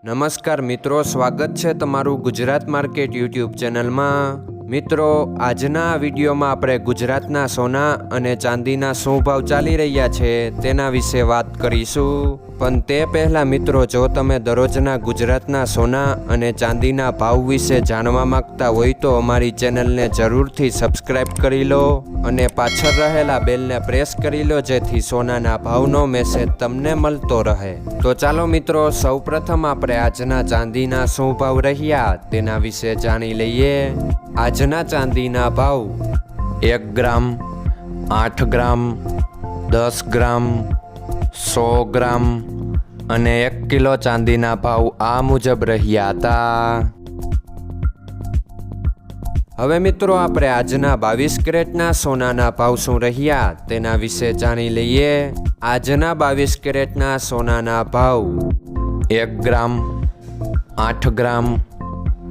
નમસ્કાર મિત્રો, સ્વાગત છે તમારું ગુજરાત માર્કેટ યુટ્યુબ ચેનલમાં। મિત્રો, આજના વિડીયોમાં આપણે ગુજરાતના સોના અને ચાંદીના શું ભાવ ચાલી રહ્યા છે તેના વિશે વાત કરીશું। પણ તે પહેલાં મિત્રો, જો તમે દરરોજના ગુજરાતના સોના અને ચાંદીના ભાવ વિશે જાણવા માંગતા હોય તો અમારી ચેનલને જરૂરથી સબસ્ક્રાઈબ કરી લો અને પાછળ રહેલા બેલને પ્રેસ કરી લો, જેથી સોનાના ભાવનો મેસેજ તમને મળતો રહે। તો ચાલો મિત્રો, સૌપ્રથમ આપણે આજના ચાંદીના શું ભાવ રહ્યા તેના વિશે જાણી લઈએ। આજના ચાંદીના ભાવ 1 ગ્રામ, 8 ગ્રામ, 10 ગ્રામ, 100 ગ્રામ અને 1 કિલો ચાંદીના ભાવ આ મુજબ રહ્યા હતા। હવે મિત્રો, આપણે આજના 22 કેરેટના સોનાના ભાવ શું રહ્યા તેના વિશે જાણી લઈએ। આજના 22 કેરેટના સોનાના ભાવ 1 ગ્રામ, 8 ગ્રામ,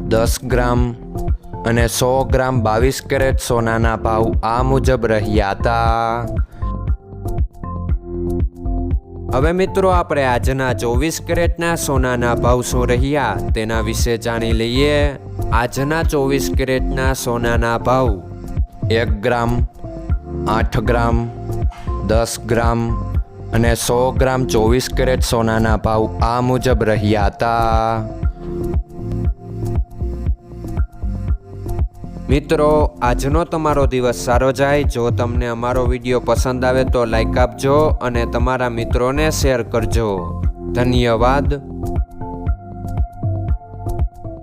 10 ગ્રામ અને 100 ગ્રામ 22 કેરેટ સોનાના ભાવ આ મુજબ રહ્યા હતા। હવે મિત્રો, આપણે આજના 24 કેરેટના સોનાના ભાવ શું રહ્યા તેના વિશે જાણી લઈએ। આજના 24 કેરેટના સોનાના ભાવ 1 ગ્રામ, 8 ગ્રામ, 10 ગ્રામ અને 100 ગ્રામ 24 કેરેટ સોનાના ભાવ આ મુજબ રહ્યા હતા। મિત્રો, આજનો તમારો દિવસ સારો જાય। જો તમને અમારો વિડીયો પસંદ આવે તો લાઈક આપજો અને તમારા મિત્રોને શેર કરજો। ધન્યવાદ।